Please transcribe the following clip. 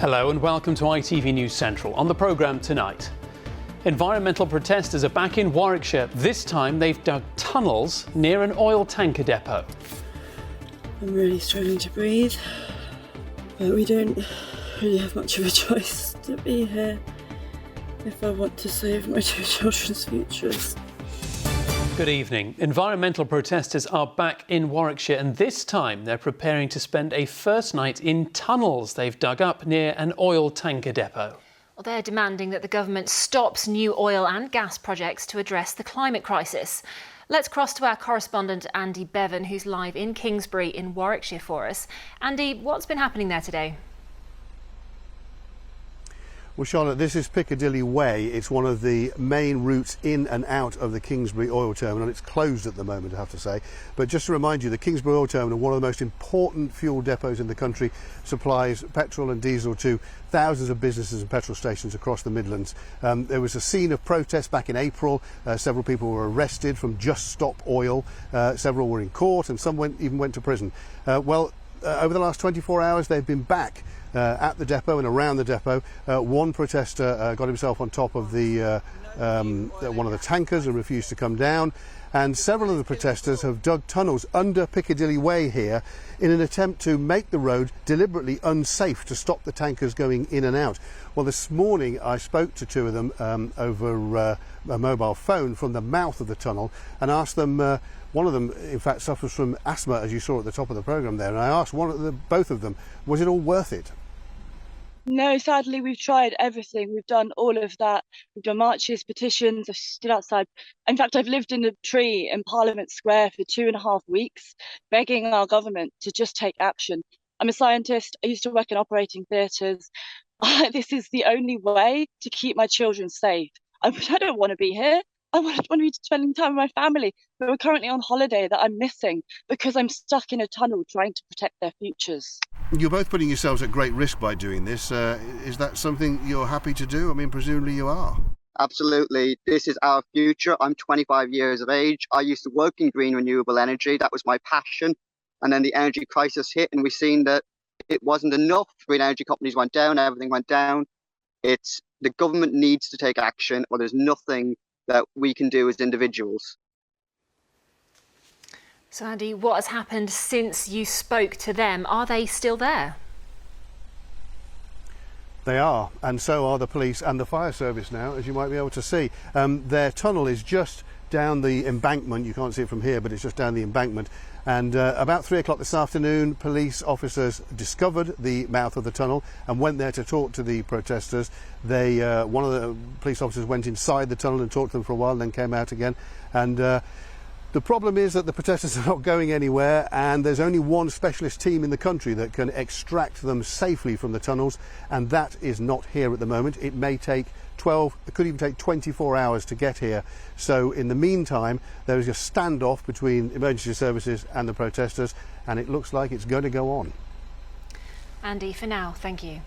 Hello and welcome to ITV News Central. On the programme tonight, environmental protesters are back in Warwickshire. This time they've dug tunnels near an oil tanker depot. I'm really struggling to breathe, but we don't really have much of a choice to be here if I want to save my two children's futures. Good evening. Environmental protesters are back in Warwickshire, and this time they're preparing to spend a first night in tunnels they've dug up near an oil tanker depot. Well, they're demanding that the government stops new oil and gas projects to address the climate crisis. Let's cross to our correspondent Andy Bevan, who's live in Kingsbury in Warwickshire for us. Andy, what's been happening there today? Well, Charlotte, this is Piccadilly Way. It's one of the main routes in and out of the Kingsbury oil terminal. It's closed at the moment, I have to say. But just to remind you, the Kingsbury oil terminal, one of the most important fuel depots in the country, supplies petrol and diesel to thousands of businesses and petrol stations across the Midlands. There was a scene of protest back in April. Several people were arrested from Just Stop Oil. Several were in court and some even went to prison. Over the last 24 hours, they've been back at the depot and around the depot. One protester got himself on top of one of the tankers and refused to come down. And several of the protesters have dug tunnels under Piccadilly Way here in an attempt to make the road deliberately unsafe to stop the tankers going in and out. Well, this morning I spoke to two of them over a mobile phone from the mouth of the tunnel and asked them. One of them, in fact, suffers from asthma, as you saw at the top of the programme there. And I asked both of them, was it all worth it? No, sadly, we've tried everything. We've done all of that. We've done marches, petitions. I've stood outside. In fact, I've lived in a tree in Parliament Square for 2.5 weeks, begging our government to just take action. I'm a scientist. I used to work in operating theatres. This is the only way to keep my children safe. I don't want to be here. I want to be spending time with my family, but we're currently on holiday that I'm missing because I'm stuck in a tunnel trying to protect their futures. You're both putting yourselves at great risk by doing this. Is that something you're happy to do? I mean, presumably you are. Absolutely. This is our future. I'm 25 years of age. I used to work in green renewable energy. That was my passion. And then the energy crisis hit and we've seen that it wasn't enough. Green energy companies went down, everything went down. The government needs to take action, or there's nothing that we can do as individuals. So Andy, what has happened since you spoke to them? Are they still there? They are, and so are the police and the fire service now, as you might be able to see. Their tunnel is just down the embankment. You can't see it from here, but it's just down the embankment. And about 3 o'clock this afternoon, police officers discovered the mouth of the tunnel and went there to talk to the protesters. One of the police officers went inside the tunnel and talked to them for a while and then came out again. And the problem is that the protesters are not going anywhere, and there's only one specialist team in the country that can extract them safely from the tunnels, and that is not here at the moment. It may take 12, it could even take 24 hours to get here. So in the meantime, there is a standoff between emergency services and the protesters, and it looks like it's going to go on. Andy, for now, thank you.